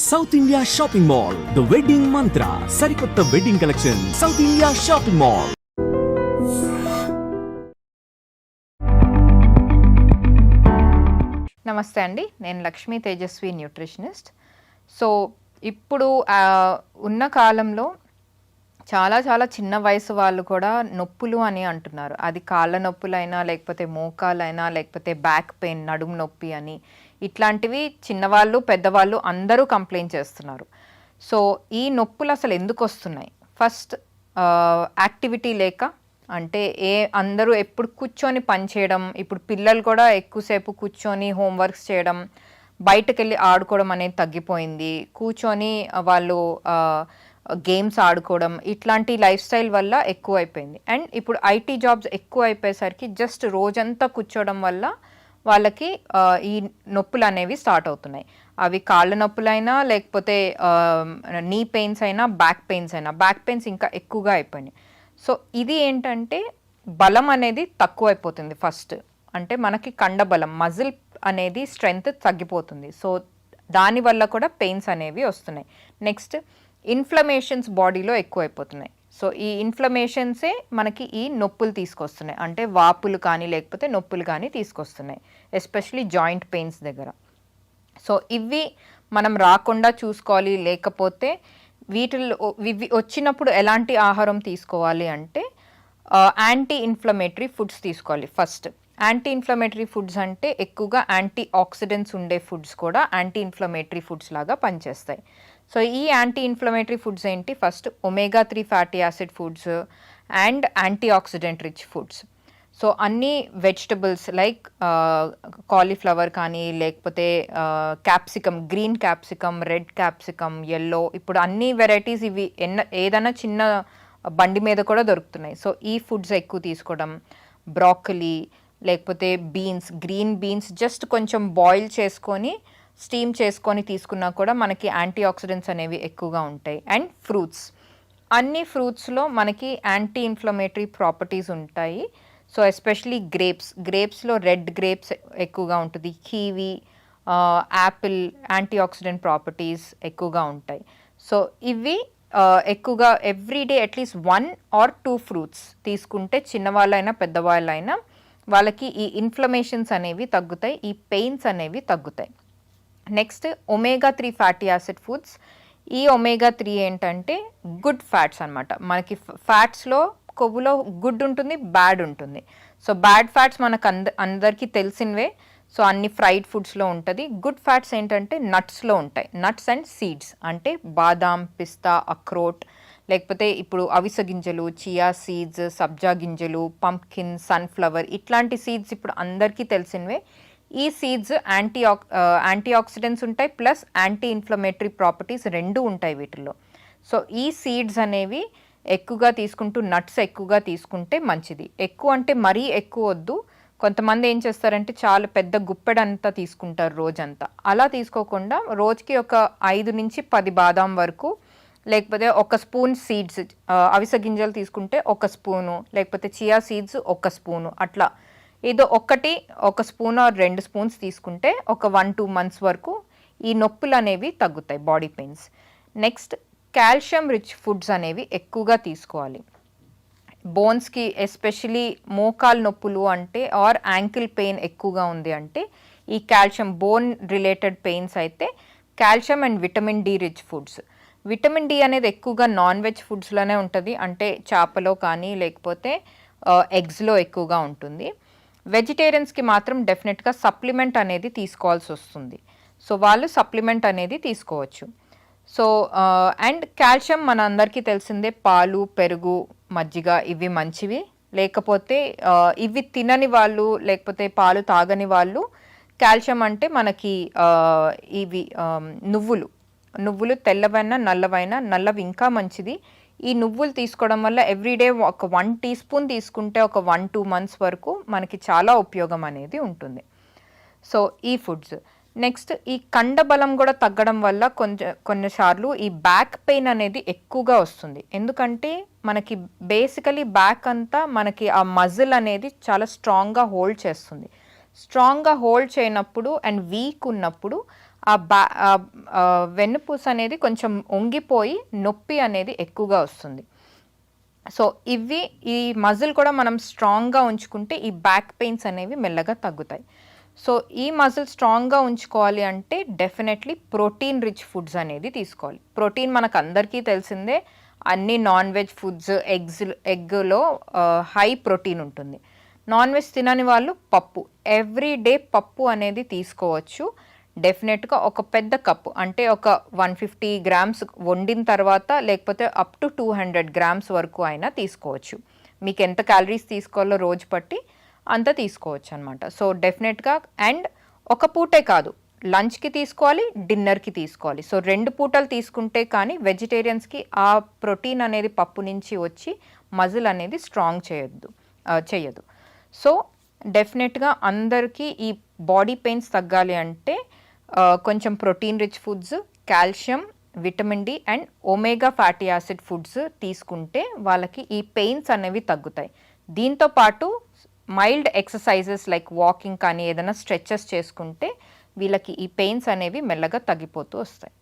South India shopping mall, the wedding మంత్ర, సరికొత్త wedding collection, south India shopping mall. నమస్తే అండి, నేను లక్ష్మీ తేజస్వి న్యూట్రిషనిస్ట్. సో ఇప్పుడు ఉన్న కాలంలో చాలా చాలా చిన్న వయసు వాళ్ళు కూడా నొప్పులు అని అంటున్నారు. అది కాళ్ళ నొప్పులైనా, లేకపోతే మోకాలైనా, లేకపోతే బ్యాక్ పెయిన్, నడుము నొప్పి అని, ఇట్లాంటివి చిన్నవాళ్ళు పెద్దవాళ్ళు అందరూ కంప్లైంట్ చేస్తున్నారు. సో ఈ నొప్పులు అసలు ఎందుకు వస్తున్నాయి? ఫస్ట్ యాక్టివిటీ లేక, అంటే అందరూ ఎప్పుడు కూర్చొని పని చేయడం, ఇప్పుడు పిల్లలు కూడా ఎక్కువసేపు కూర్చొని హోంవర్క్స్ చేయడం, బయటకెళ్ళి ఆడుకోవడం అనేది తగ్గిపోయింది. కూర్చొని వాళ్ళు గేమ్స్ ఆడుకోవడం, ఇట్లాంటి లైఫ్ స్టైల్ వల్ల ఎక్కువ అయిపోయింది. అండ్ ఇప్పుడు ఐటీ జాబ్స్ ఎక్కువ అయిపోయేసరికి జస్ట్ రోజంతా కూర్చోవడం వల్ల వాళ్ళకి ఈ నొప్పులు అనేవి స్టార్ట్ అవుతున్నాయి. అవి కాళ్ళ నొప్పులైనా, లేకపోతే నీ పెయిన్స్ అయినా, బ్యాక్ పెయిన్స్ అయినా. బ్యాక్ పెయిన్స్ ఇంకా ఎక్కువగా అయిపోయినాయి. సో ఇది ఏంటంటే బలం అనేది తక్కువ అయిపోతుంది. ఫస్ట్ అంటే మనకి కండబలం, మజిల్ అనేది స్ట్రెంగ్త్ తగ్గిపోతుంది. సో దానివల్ల కూడా పెయిన్స్ అనేవి వస్తున్నాయి. నెక్స్ట్ ఇన్ఫ్లమేషన్స్ బాడీలో ఎక్కువ అయిపోతున్నాయి. సో ఈ ఇన్ఫ్లమేషన్సే మనకి ఈ నొప్పులు తీసుకొస్తున్నాయి, అంటే వాపులు కానీ లేకపోతే నొప్పులు కానీ తీసుకొస్తున్నాయి, ఎస్పెషలీ జాయింట్ పెయిన్స్ దగ్గర. సో ఇవి మనం రాకుండా చూసుకోవాలి. లేకపోతే వీటిల్లో వచ్చినప్పుడు ఎలాంటి ఆహారం తీసుకోవాలి అంటే యాంటీ ఇన్ఫ్లమేటరీ ఫుడ్స్ తీసుకోవాలి. ఫస్ట్ యాంటీ ఇన్ఫ్లమేటరీ ఫుడ్స్ అంటే ఎక్కువగా యాంటీ ఆక్సిడెంట్స్ ఉండే ఫుడ్స్ కూడా యాంటీ ఇన్ఫ్లమేటరీ ఫుడ్స్ లాగా పనిచేస్తాయి. సో ఈ యాంటీ ఇన్ఫ్లమేటరీ ఫుడ్స్ ఏంటి? First omega-3 fatty acid foods and anti oxidant rich foods. So అన్ని వెజిటబుల్స్ లైక్ కాలీఫ్లవర్ కానీ, లేకపోతే capsicum, green capsicum, red capsicum, yellow, ఇప్పుడు అన్ని వెరైటీస్ ఇవి ఏదైనా చిన్న బండి మీద కూడా దొరుకుతున్నాయి. సో ఈ ఫుడ్స్ ఎక్కువ తీసుకోవడం. బ్రాకలీ, లేకపోతే బీన్స్, గ్రీన్ బీన్స్ జస్ట్ కొంచెం బాయిల్ చేసుకొని స్టీమ్ చేసుకొని తీసుకున్నా కూడా మనకి యాంటీ ఆక్సిడెంట్స్ అనేవి ఎక్కువగా ఉంటాయి. అండ్ ఫ్రూట్స్, అన్ని ఫ్రూట్స్లో మనకి యాంటీ ఇన్ఫ్లమేటరీ ప్రాపర్టీస్ ఉంటాయి. సో ఎస్పెషలీ గ్రేప్స్లో రెడ్ గ్రేప్స్ ఎక్కువగా ఉంటుంది. Kiwi, Apple anti oxidant properties ఎక్కువగా ఉంటాయి. సో ఇవి ఎక్కువగా ఎవ్రీడే అట్లీస్ట్ 1 or 2 ఫ్రూట్స్ తీసుకుంటే చిన్నవాళ్ళైనా పెద్దవాళ్ళైనా వాళ్ళకి ఈ ఇన్ఫ్లమేషన్స్ అనేవి తగ్గుతాయి, ఈ పెయిన్స్ అనేవి తగ్గుతాయి. Next omega-3 fatty acid foods. ఈ omega-3 ఏంటంటే గుడ్ ఫ్యాట్స్ అనమాట. మనకి ఫ్యాట్స్లో కొవ్వులో గుడ్ ఉంటుంది, బ్యాడ్ ఉంటుంది. సో బ్యాడ్ ఫ్యాట్స్ మనకు అందరికీ తెలిసినవే. సో అన్ని ఫ్రైడ్ ఫుడ్స్లో ఉంటుంది. గుడ్ ఫ్యాట్స్ ఏంటంటే నట్స్లో ఉంటాయి. నట్స్ అండ్ సీడ్స్ అంటే బాదాం, పిస్తా, అక్రోట్, లేకపోతే ఇప్పుడు అవిసె గింజలు, చియా సీడ్స్, సబ్జా గింజలు, పంప్కిన్, సన్ఫ్లవర్, ఇట్లాంటి సీడ్స్ ఇప్పుడు అందరికీ తెలిసినవే. ఈ సీడ్స్ యాంటీ ఆక్సిడెంట్స్ ఉంటాయి, ప్లస్ యాంటీ ఇన్ఫ్లమేటరీ ప్రాపర్టీస్ రెండు ఉంటాయి వీటిల్లో. సో ఈ సీడ్స్ అనేవి ఎక్కువగా తీసుకుంటూ, నట్స్ ఎక్కువగా తీసుకుంటే మంచిది. ఎక్కువ అంటే మరీ ఎక్కువ వద్దు. కొంతమంది ఏం చేస్తారంటే చాలా పెద్ద గుప్పెడంతా తీసుకుంటారు రోజంతా. అలా తీసుకోకుండా రోజుకి ఒక 5 నుంచి 10 బాదాం వరకు, లేకపోతే 1 స్పూన్ సీడ్స్, అవిసె గింజలు తీసుకుంటే 1 స్పూను, లేకపోతే చియా సీడ్స్ 1 స్పూను, అట్లా ఏదో 1 స్పూన్ ఆర్ 2 స్పూన్స్ తీసుకుంటే ఒక 1-2 మంత్స్ వరకు ఈ నొప్పులు అనేవి తగ్గుతాయి, body pains. Next calcium rich foods అనేవి ఎక్కువగా తీసుకోవాలి. బోన్స్కి ఎస్పెషలీ మోకాలు నొప్పులు అంటే ఆర్ యాంకిల్ పెయిన్ ఎక్కువగా ఉంది అంటే, ఈ కాల్షియం బోన్ రిలేటెడ్ పెయిన్స్ అయితే calcium and vitamin D rich foods. Vitamin D అనేది ఎక్కువగా నాన్ వెజ్ ఫుడ్స్లోనే ఉంటుంది, అంటే చేపలో కానీ లేకపోతే ఎగ్స్లో ఎక్కువగా ఉంటుంది. వెజిటేరియన్స్కి మాత్రం డెఫినెట్గా సప్లిమెంట్ అనేది తీసుకోవాల్సి వస్తుంది. సో వాళ్ళు సప్లిమెంట్ అనేది తీసుకోవచ్చు. సో అండ్ కాల్షియం మన అందరికీ తెలిసిందే, పాలు, పెరుగు, మజ్జిగ ఇవి మంచివి. లేకపోతే ఇవి తినని వాళ్ళు, లేకపోతే పాలు తాగని వాళ్ళు, కాల్షియం అంటే మనకి ఇవి నువ్వులు తెల్లవైనా నల్లవైనా, నల్లవి ఇంకా మంచిది. ఈ నువ్వులు తీసుకోవడం వల్ల ఎవ్రీడే ఒక 1 టీ స్పూన్ తీసుకుంటే ఒక 1-2 మంత్స్ వరకు మనకి చాలా ఉపయోగం అనేది ఉంటుంది. సో ఈ ఫుడ్స్. నెక్స్ట్ ఈ కండబలం కూడా తగ్గడం వల్ల కొన్నిసార్లు ఈ బ్యాక్ పెయిన్ అనేది ఎక్కువగా వస్తుంది. ఎందుకంటే మనకి బేసికలీ బ్యాక్ అంతా మనకి ఆ మజిల్ అనేది చాలా స్ట్రాంగ్గా హోల్డ్ చేస్తుంది. స్ట్రాంగ్గా హోల్డ్ చేయనప్పుడు అండ్ వీక్ ఉన్నప్పుడు వెన్నుపూస అనేది కొంచెం వంగిపోయి నొప్పి అనేది ఎక్కువగా వస్తుంది. సో ఈ మజిల్ కూడా మనం స్ట్రాంగ్గా ఉంచుకుంటే ఈ బ్యాక్ పెయిన్స్ అనేవి మెల్లగా తగ్గుతాయి. సో ఈ మజిల్ స్ట్రాంగ్గా ఉంచుకోవాలి అంటే డెఫినెట్లీ ప్రోటీన్ రిచ్ ఫుడ్స్ అనేది తీసుకోవాలి. ప్రోటీన్ మనకు అందరికీ తెలిసిందే, అన్ని నాన్ వెజ్ ఫుడ్స్, ఎగ్లో హై ప్రోటీన్ ఉంటుంది. నాన్ వెజ్ తినని వాళ్ళు పప్పు, ఎవ్రీ డే పప్పు అనేది తీసుకోవచ్చు. డెఫినెట్గా ఒక పెద్ద కప్పు అంటే ఒక 150 గ్రామ్స్ వండిన తర్వాత, లేకపోతే అప్ టు 200 గ్రామ్స్ వరకు అయినా తీసుకోవచ్చు. మీకు ఎంత క్యాలరీస్ తీసుకోవాలో రోజు పట్టి అంత తీసుకోవచ్చు అనమాట. సో డెఫినెట్గా, అండ్ ఒక పూటే కాదు, లంచ్కి తీసుకోవాలి, డిన్నర్కి తీసుకోవాలి. సో 2 పూటలు తీసుకుంటే కానీ వెజిటేరియన్స్కి ఆ ప్రోటీన్ అనేది పప్పు నుంచి వచ్చి మజిల్ అనేది స్ట్రాంగ్ చేయదు. సో డెఫినెట్గా అందరికీ ఈ బాడీ పెయిన్స్ తగ్గాలి అంటే కొంచెం protein rich foods, calcium, vitamin D and omega fatty acid foods తీసుకుంటే వాళ్ళకి ఈ పెయిన్స్ అనేవి తగ్గుతాయి. దీంతో పాటు మైల్డ్ ఎక్సర్సైజెస్ లైక్ వాకింగ్ కానీ ఏదైనా స్ట్రెచెస్ చేసుకుంటే వీళ్ళకి ఈ పెయిన్స్ అనేవి మెల్లగా తగ్గిపోతూ వస్తాయి.